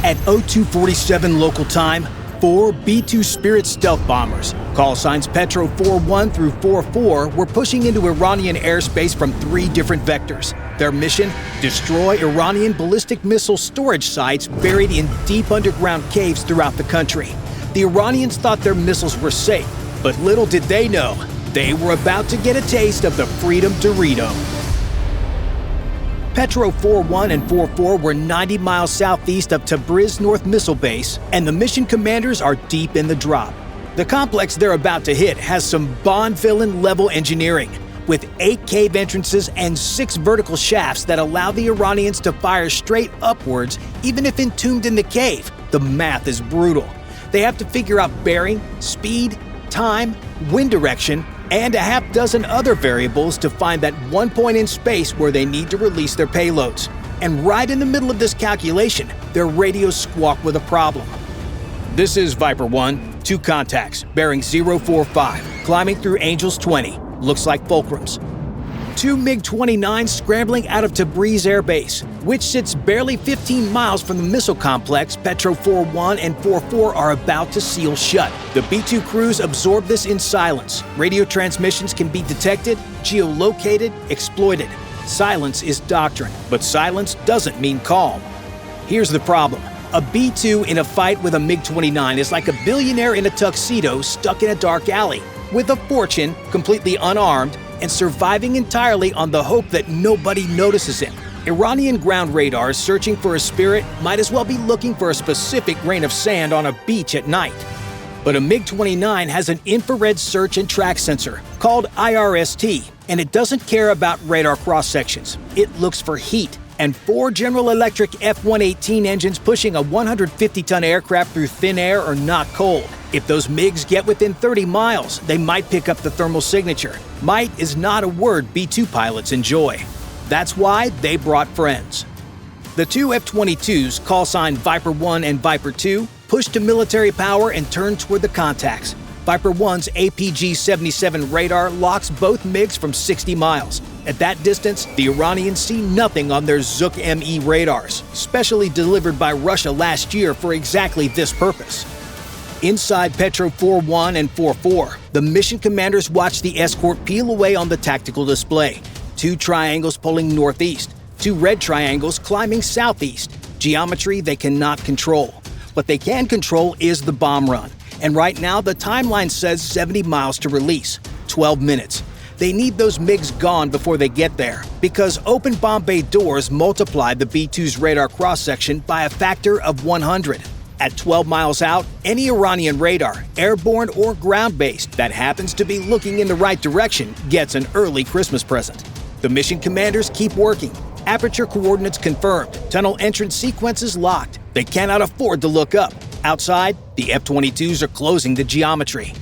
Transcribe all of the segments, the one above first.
At 0247 local time, 4 B-2 Spirit stealth bombers, call signs Petro 41 through 44, were pushing into Iranian airspace from 3 different vectors. Their mission? Destroy Iranian ballistic missile storage sites buried in deep underground caves throughout the country. The Iranians thought their missiles were safe, but little did they know, they were about to get a taste of the Freedom Dorito. Petro 41 and 44 were 90 miles southeast of Tabriz North Missile Base, and the mission commanders are deep in the drop. The complex they're about to hit has some Bond villain level engineering, with 8 cave entrances and 6 vertical shafts that allow the Iranians to fire straight upwards even if entombed in the cave. The math is brutal. They have to figure out bearing, speed, time, wind direction, and a half dozen other variables to find that one point in space where they need to release their payloads. And right in the middle of this calculation, their radios squawk with a problem. This is Viper 1, 2 contacts, bearing 045, climbing through Angels 20, looks like fulcrums. 2 MiG-29s scrambling out of Tabriz Air Base, which sits barely 15 miles from the missile complex Petro 41 and 44 are about to seal shut. The B-2 crews absorb this in silence. Radio transmissions can be detected, geolocated, exploited. Silence is doctrine, but silence doesn't mean calm. Here's the problem. A B-2 in a fight with a MiG-29 is like a billionaire in a tuxedo stuck in a dark alley, with a fortune, completely unarmed, and surviving entirely on the hope that nobody notices him. Iranian ground radars searching for a Spirit might as well be looking for a specific grain of sand on a beach at night. But a MiG-29 has an infrared search and track sensor called IRST, and it doesn't care about radar cross-sections. It looks for heat, and 4 General Electric F-118 engines pushing a 150-ton aircraft through thin air are not cold. If those MiGs get within 30 miles, they might pick up the thermal signature. Might is not a word B-2 pilots enjoy. That's why they brought friends. The 2 F-22s, call sign Viper 1 and Viper 2, push to military power and turn toward the contacts. Viper 1's APG-77 radar locks both MiGs from 60 miles. At that distance, the Iranians see nothing on their Zuk ME radars, specially delivered by Russia last year for exactly this purpose. Inside Petro 41 and 44, the mission commanders watch the escort peel away on the tactical display. 2 triangles pulling northeast, 2 red triangles climbing southeast. Geometry they cannot control. What they can control is the bomb run. And right now, the timeline says 70 miles to release, 12 minutes. They need those MiGs gone before they get there, because open bomb bay doors multiply the B-2's radar cross-section by a factor of 100. At 12 miles out, any Iranian radar, airborne or ground-based, that happens to be looking in the right direction gets an early Christmas present. The mission commanders keep working. Aperture coordinates confirmed. Tunnel entrance sequences locked. They cannot afford to look up. Outside, the F-22s are closing the geometry.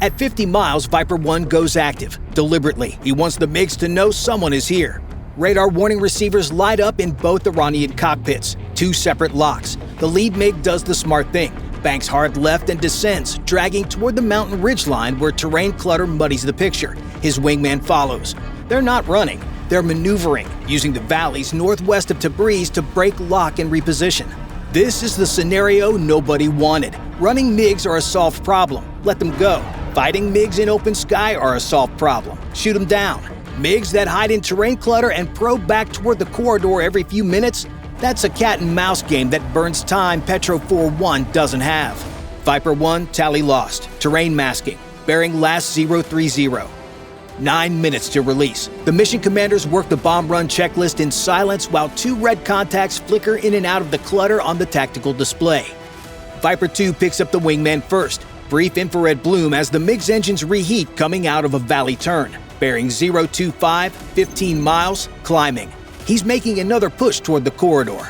At 50 miles, Viper 1 goes active. Deliberately, he wants the MiGs to know someone is here. Radar warning receivers light up in both Iranian cockpits. 2 separate locks. The lead MiG does the smart thing. Banks hard left and descends, dragging toward the mountain ridgeline where terrain clutter muddies the picture. His wingman follows. They're not running. They're maneuvering, using the valleys northwest of Tabriz to break lock and reposition. This is the scenario nobody wanted. Running MiGs are a solved problem. Let them go. Fighting MiGs in open sky are a solved problem. Shoot them down. MiGs that hide in terrain clutter and probe back toward the corridor every few minutes, that's a cat-and-mouse game that burns time Petro 41 doesn't have. Viper 1, tally lost. Terrain masking. Bearing last 030. 9 minutes to release. The mission commanders work the bomb run checklist in silence while 2 red contacts flicker in and out of the clutter on the tactical display. Viper 2 picks up the wingman first. Brief infrared bloom as the MiG's engines reheat coming out of a valley turn. Bearing 025, 15 miles, climbing. He's making another push toward the corridor.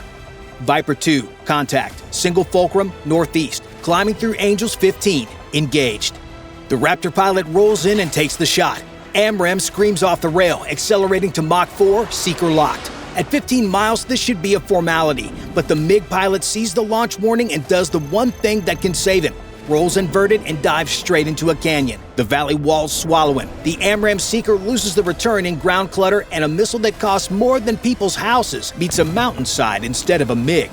Viper 2, contact, single fulcrum, northeast, climbing through Angels 15, engaged. The Raptor pilot rolls in and takes the shot. AMRAAM screams off the rail, accelerating to Mach 4, seeker locked. At 15 miles, this should be a formality, but the MiG pilot sees the launch warning and does the one thing that can save him. Rolls inverted and dives straight into a canyon. The valley walls swallow him. The AMRAAM seeker loses the return in ground clutter, and a missile that costs more than people's houses meets a mountainside instead of a MiG.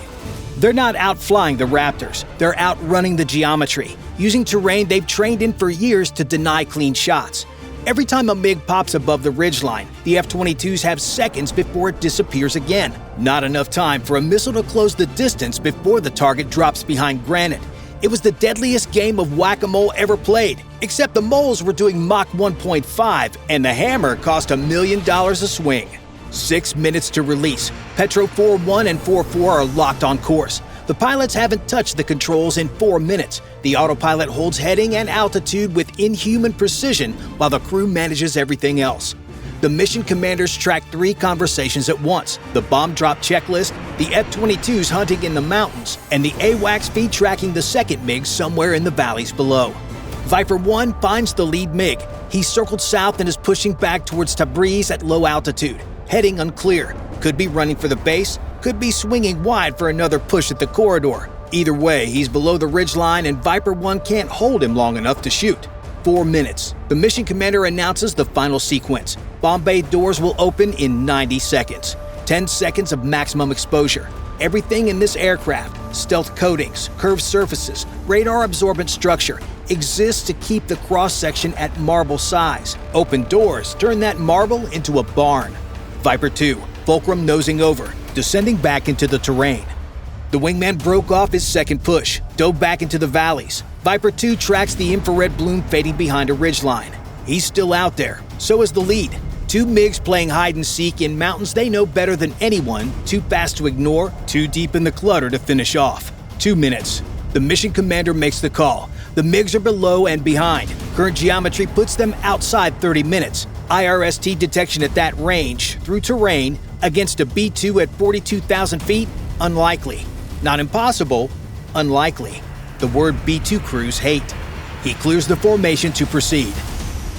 They're not outflying the Raptors, they're outrunning the geometry, using terrain they've trained in for years to deny clean shots. Every time a MiG pops above the ridgeline, the F-22s have seconds before it disappears again. Not enough time for a missile to close the distance before the target drops behind granite. It was the deadliest game of whack-a-mole ever played, except the moles were doing Mach 1.5 and the hammer cost $1 million a swing. 6 minutes to release. Petro 4-1 and 4-4 are locked on course. The pilots haven't touched the controls in 4 minutes. The autopilot holds heading and altitude with inhuman precision while the crew manages everything else. The mission commanders track 3 conversations at once: the bomb drop checklist, the F-22s hunting in the mountains, and the AWACS feed tracking the second MiG somewhere in the valleys below. Viper 1 finds the lead MiG. He's circled south and is pushing back towards Tabriz at low altitude. Heading unclear. Could be running for the base, could be swinging wide for another push at the corridor. Either way, he's below the ridgeline and Viper 1 can't hold him long enough to shoot. 4 minutes. The mission commander announces the final sequence. Bomb bay doors will open in 90 seconds. 10 seconds of maximum exposure. Everything in this aircraft, stealth coatings, curved surfaces, radar-absorbent structure, exists to keep the cross-section at marble size. Open doors turn that marble into a barn. Viper 2, fulcrum nosing over, descending back into the terrain. The wingman broke off his second push, dove back into the valleys. Viper 2 tracks the infrared bloom fading behind a ridgeline. He's still out there, so is the lead. 2 MiGs playing hide-and-seek in mountains they know better than anyone, too fast to ignore, too deep in the clutter to finish off. 2 minutes. The mission commander makes the call. The MiGs are below and behind. Current geometry puts them outside 30 minutes. IRST detection at that range, through terrain, against a B-2 at 42,000 feet? Unlikely. Not impossible, unlikely. The word B-2 crews hate. He clears the formation to proceed.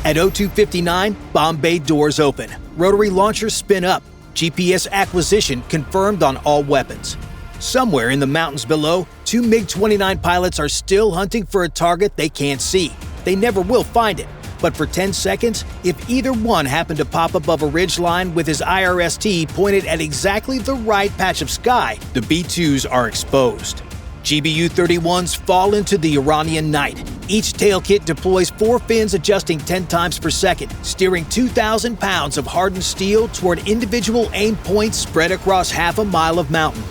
At 02:59, bomb bay doors open. Rotary launchers spin up. GPS acquisition confirmed on all weapons. Somewhere in the mountains below, 2 MiG-29 pilots are still hunting for a target they can't see. They never will find it. But for 10 seconds, if either one happened to pop above a ridgeline with his IRST pointed at exactly the right patch of sky, the B-2s are exposed. GBU-31s fall into the Iranian night. Each tail kit deploys 4 fins adjusting 10 times per second, steering 2,000 pounds of hardened steel toward individual aim points spread across half a mile of mountain.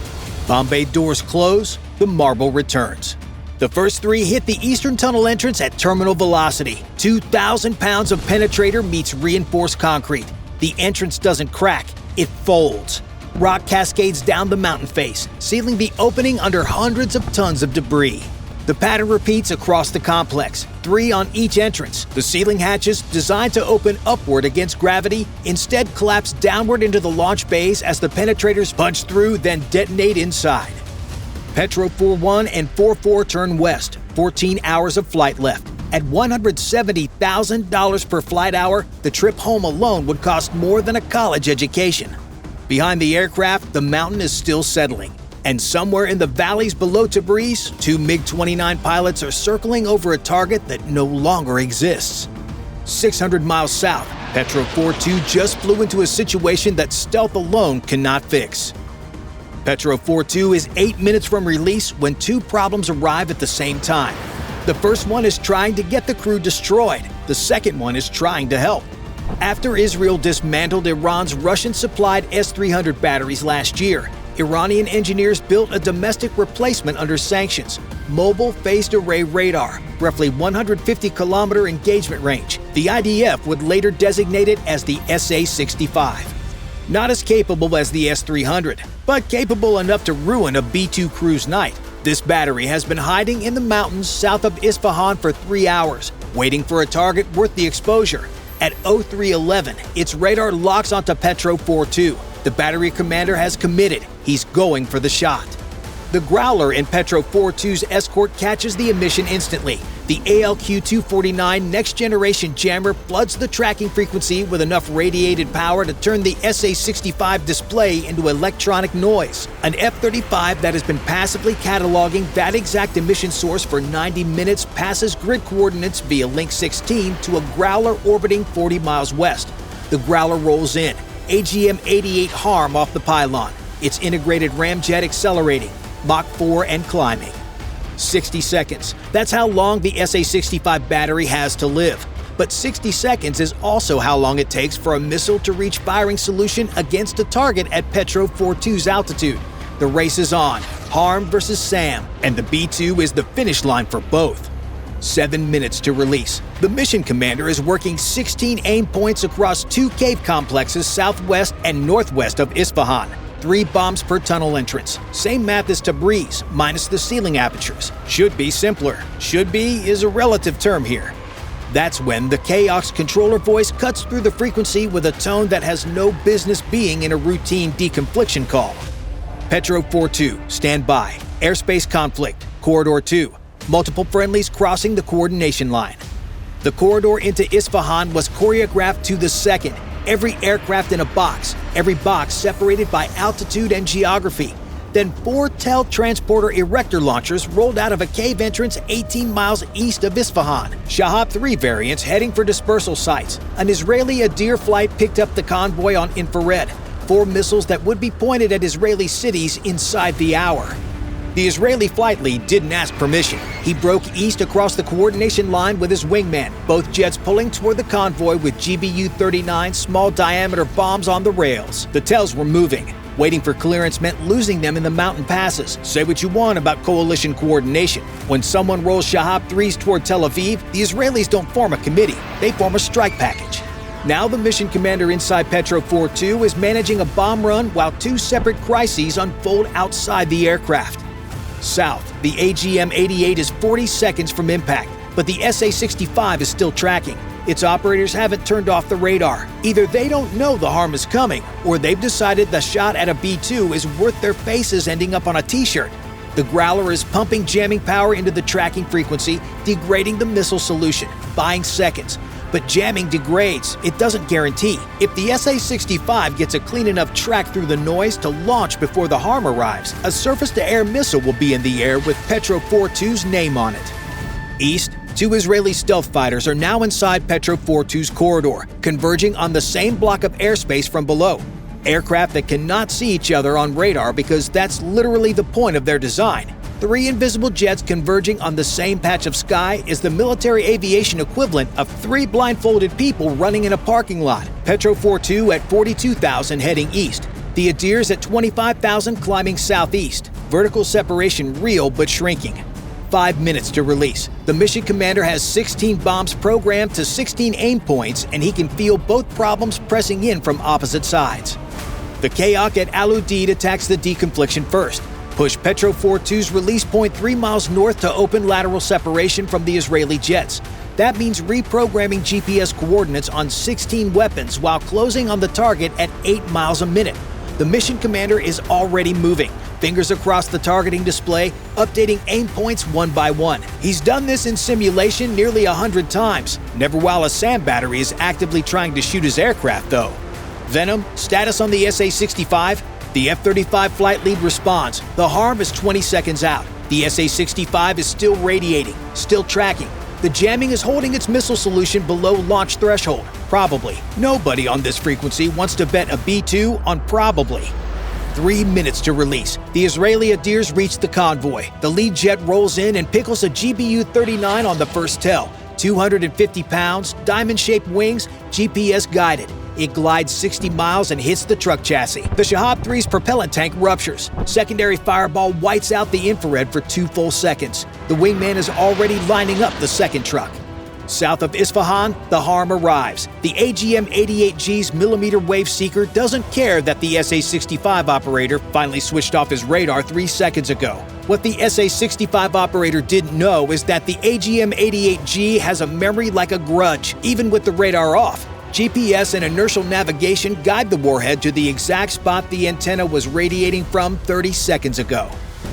Bomb bay doors close, the marble returns. The first 3 hit the eastern tunnel entrance at terminal velocity. 2,000 pounds of penetrator meets reinforced concrete. The entrance doesn't crack, it folds. Rock cascades down the mountain face, sealing the opening under hundreds of tons of debris. The pattern repeats across the complex, 3 on each entrance. The ceiling hatches, designed to open upward against gravity, instead collapse downward into the launch bays as the penetrators punch through, then detonate inside. Petro 4-1 and 4-4 turn west, 14 hours of flight left. At $170,000 per flight hour, the trip home alone would cost more than a college education. Behind the aircraft, the mountain is still settling. And somewhere in the valleys below Tabriz, 2 MiG-29 pilots are circling over a target that no longer exists. 600 miles south, Petro 4-2 just flew into a situation that stealth alone cannot fix. Petro 4-2 is 8 minutes from release when 2 problems arrive at the same time. The first one is trying to get the crew destroyed. The second one is trying to help. After Israel dismantled Iran's Russian-supplied S-300 batteries last year, Iranian engineers built a domestic replacement under sanctions, mobile phased array radar, roughly 150-kilometer engagement range. The IDF would later designate it as the SA-65. Not as capable as the S-300, but capable enough to ruin a B-2 crew's night. This battery has been hiding in the mountains south of Isfahan for 3 hours, waiting for a target worth the exposure. At 03:11, its radar locks onto Petro 4-2. The battery commander has committed. He's going for the shot. The Growler in Petro 4-2's escort catches the emission instantly. The ALQ-249 next-generation jammer floods the tracking frequency with enough radiated power to turn the SA-65 display into electronic noise. An F-35 that has been passively cataloging that exact emission source for 90 minutes passes grid coordinates via Link 16 to a Growler orbiting 40 miles west. The Growler rolls in, AGM-88 harm off the pylon, its integrated ramjet accelerating. Mach 4 and climbing. 60 seconds. That's how long the SA-65 battery has to live. But 60 seconds is also how long it takes for a missile to reach firing solution against a target at Petro 42's altitude. The race is on. Harm versus SAM, and the B-2 is the finish line for both. 7 minutes to release. The mission commander is working 16 aim points across 2 cave complexes southwest and northwest of Isfahan. 3 bombs per tunnel entrance. Same math as Tabriz, minus the ceiling apertures. Should be simpler. Should be is a relative term here. That's when the KOC's controller voice cuts through the frequency with a tone that has no business being in a routine deconfliction call. Petro 42, stand by. Airspace conflict. Corridor 2. Multiple friendlies crossing the coordination line. The corridor into Isfahan was choreographed to the second. Every aircraft in a box, every box separated by altitude and geography. Then 4 TEL transporter erector launchers rolled out of a cave entrance 18 miles east of Isfahan. Shahab 3 variants heading for dispersal sites. An Israeli Adir flight picked up the convoy on infrared. 4 missiles that would be pointed at Israeli cities inside the hour. The Israeli flight lead didn't ask permission. He broke east across the coordination line with his wingman, both jets pulling toward the convoy with GBU-31 small-diameter bombs on the rails. The TELs were moving. Waiting for clearance meant losing them in the mountain passes. Say what you want about coalition coordination. When someone rolls Shahab 3s toward Tel Aviv, the Israelis don't form a committee. They form a strike package. Now the mission commander inside Petro 42 is managing a bomb run while 2 separate crises unfold outside the aircraft. South, the AGM-88 is 40 seconds from impact, but the SA-65 is still tracking. Its operators haven't turned off the radar. Either they don't know the harm is coming, or they've decided the shot at a B-2 is worth their faces ending up on a t-shirt. The Growler is pumping jamming power into the tracking frequency, degrading the missile solution, buying seconds. But jamming degrades. It doesn't guarantee. If the SA-65 gets a clean enough track through the noise to launch before the harm arrives, a surface-to-air missile will be in the air with Petro 42's name on it. East, 2 Israeli stealth fighters are now inside Petro 42's corridor, converging on the same block of airspace from below. Aircraft that cannot see each other on radar because that's literally the point of their design. 3 invisible jets converging on the same patch of sky is the military aviation equivalent of 3 blindfolded people running in a parking lot. Petro 42 at 42,000 heading east. The Adirs at 25,000 climbing southeast. Vertical separation real but shrinking. 5 minutes to release. The mission commander has 16 bombs programmed to 16 aim points, and he can feel both problems pressing in from opposite sides. The KOC at Al Udeid attacks the deconfliction first. Push Petro 42's release point 3 miles north to open lateral separation from the Israeli jets. That means reprogramming GPS coordinates on 16 weapons while closing on the target at 8 miles a minute. The mission commander is already moving, fingers across the targeting display, updating aim points one by one. He's done this in simulation nearly 100 times, never while a SAM battery is actively trying to shoot his aircraft, though. Venom, status on the SA-65? The F-35 flight lead responds. The harm is 20 seconds out. The SA-65 is still radiating, still tracking. The jamming is holding its missile solution below launch threshold. Probably. Nobody on this frequency wants to bet a B-2 on probably. 3 minutes to release. The Israeli Adirs reach the convoy. The lead jet rolls in and pickles a GBU-31 on the first TEL. 250 pounds, diamond-shaped wings, GPS guided. It glides 60 miles and hits the truck chassis. The Shahab 3's propellant tank ruptures. Secondary fireball whites out the infrared for 2 full seconds. The wingman is already lining up the second truck. South of Isfahan, the harm arrives. The AGM-88G's millimeter wave seeker doesn't care that the SA-65 operator finally switched off his radar 3 seconds ago. What the SA-65 operator didn't know is that the AGM-88G has a memory like a grudge, even with the radar off. GPS and inertial navigation guide the warhead to the exact spot the antenna was radiating from 30 seconds ago.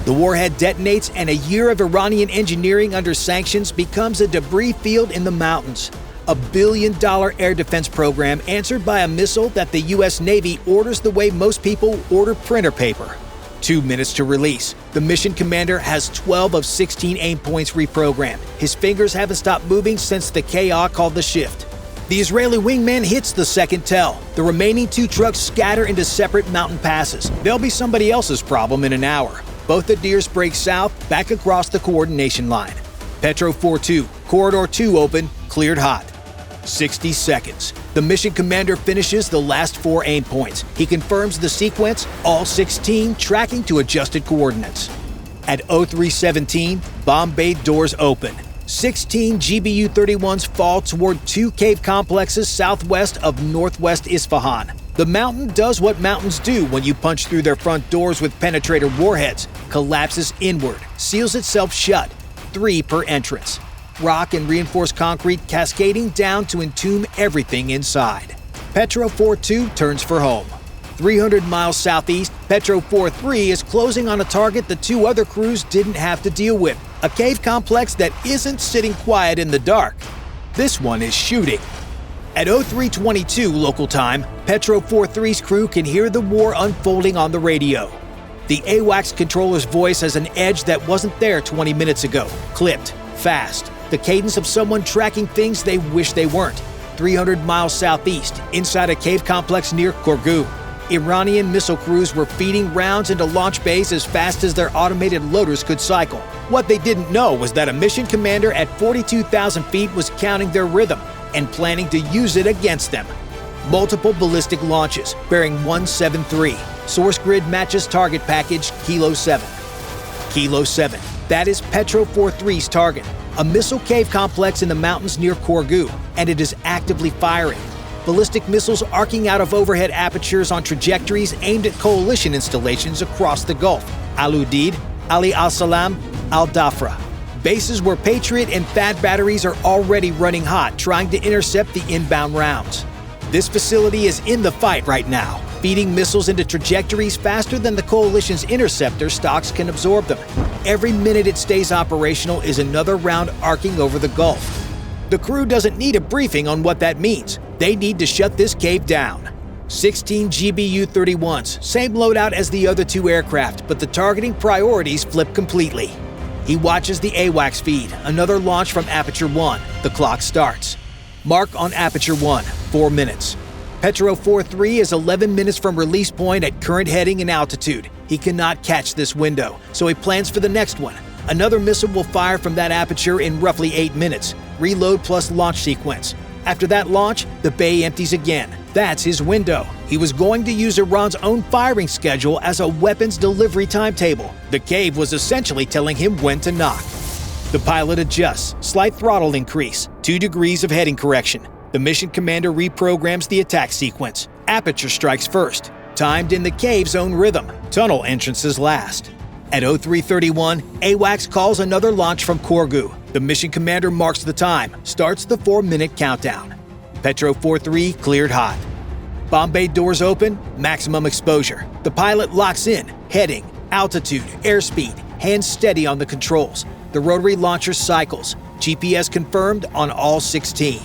The warhead detonates, and a year of Iranian engineering under sanctions becomes a debris field in the mountains. A $1 billion air defense program answered by a missile that the U.S. Navy orders the way most people order printer paper. 2 minutes to release. The mission commander has 12 of 16 aim points reprogrammed. His fingers haven't stopped moving since the KOC called the shift. The Israeli wingman hits the second TEL. The remaining 2 trucks scatter into separate mountain passes. They'll be somebody else's problem in an hour. Both adheres break south, back across the coordination line. Petro 4-2, Corridor 2 open, cleared hot. 60 seconds. The mission commander finishes the last 4 aim points. He confirms the sequence, all 16 tracking to adjusted coordinates. At 03:17, bomb bay doors open. 16 GBU-31s fall toward 2 cave complexes southwest of northwest Isfahan. The mountain does what mountains do when you punch through their front doors with penetrator warheads, collapses inward, seals itself shut, 3 per entrance. Rock and reinforced concrete cascading down to entomb everything inside. Petro 4-2 turns for home. 300 miles southeast, Petro 4-3 is closing on a target the 2 other crews didn't have to deal with, a cave complex that isn't sitting quiet in the dark. This one is shooting. At 03:22 local time, Petro 4-3's crew can hear the war unfolding on the radio. The AWACS controller's voice has an edge that wasn't there 20 minutes ago, clipped, fast. The cadence of someone tracking things they wish they weren't. 300 miles southeast, inside a cave complex near Corgu. Iranian missile crews were feeding rounds into launch bays as fast as their automated loaders could cycle. What they didn't know was that a mission commander at 42,000 feet was counting their rhythm and planning to use it against them. Multiple ballistic launches, bearing 173. Source grid matches target package Kilo 7. Kilo 7, that is Petro 4-3's target, a missile cave complex in the mountains near Corgu, and it is actively firing. Ballistic missiles arcing out of overhead apertures on trajectories aimed at coalition installations across the Gulf. Al-Udeid, Ali al-Salam, Al-Dafra. Bases where Patriot and THAAD batteries are already running hot, trying to intercept the inbound rounds. This facility is in the fight right now, feeding missiles into trajectories faster than the coalition's interceptor stocks can absorb them. Every minute it stays operational is another round arcing over the Gulf. The crew doesn't need a briefing on what that means. They need to shut this cave down. 16 GBU-31s, same loadout as the other 2 aircraft, but the targeting priorities flip completely. He watches the AWACS feed, another launch from Aperture 1. The clock starts. Mark on Aperture 1, 4 minutes. Petro 4-3 is 11 minutes from release point at current heading and altitude. He cannot catch this window, so he plans for the next one. Another missile will fire from that aperture in roughly 8 minutes. Reload plus launch sequence. After that launch, the bay empties again. That's his window. He was going to use Iran's own firing schedule as a weapons delivery timetable. The cave was essentially telling him when to knock. The pilot adjusts, slight throttle increase, 2 degrees of heading correction. The mission commander reprograms the attack sequence. Aperture strikes first, timed in the cave's own rhythm. Tunnel entrances last. At 03:31, AWACS calls another launch from Corgu. The mission commander marks the time, starts the 4-minute countdown. Petro 4-3 cleared hot. Bomb bay doors open, maximum exposure. The pilot locks in, heading, altitude, airspeed, hands steady on the controls. The rotary launcher cycles, GPS confirmed on all 16.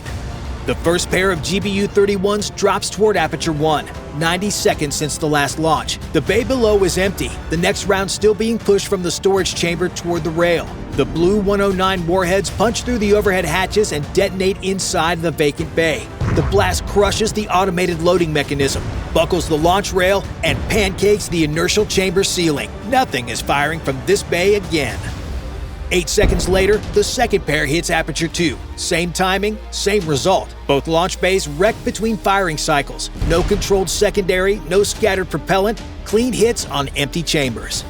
The first pair of GBU-31s drops toward Aperture 1, 90 seconds since the last launch. The bay below is empty, the next round still being pushed from the storage chamber toward the rail. The blue 109 warheads punch through the overhead hatches and detonate inside the vacant bay. The blast crushes the automated loading mechanism, buckles the launch rail, and pancakes the inertial chamber ceiling. Nothing is firing from this bay again. 8 seconds later, the second pair hits Aperture 2. Same timing, same result. Both launch bays wreck between firing cycles. No controlled secondary, no scattered propellant, clean hits on empty chambers.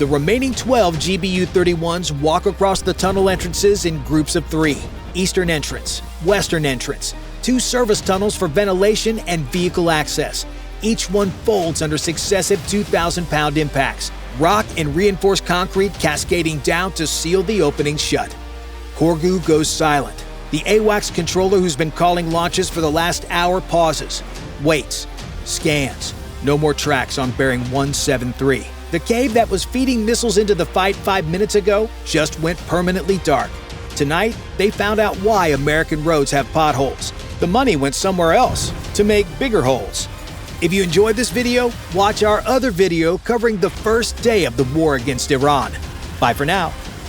The remaining 12 GBU-31s walk across the tunnel entrances in groups of 3. Eastern entrance, western entrance, 2 service tunnels for ventilation and vehicle access. Each one folds under successive 2,000-pound impacts. Rock and reinforced concrete cascading down to seal the opening shut. Corgu goes silent. The AWACS controller who's been calling launches for the last hour pauses, waits, scans. No more tracks on bearing 173. The cave that was feeding missiles into the fight 5 minutes ago just went permanently dark. Tonight, they found out why American roads have potholes. The money went somewhere else to make bigger holes. If you enjoyed this video, watch our other video covering the first day of the war against Iran. Bye for now.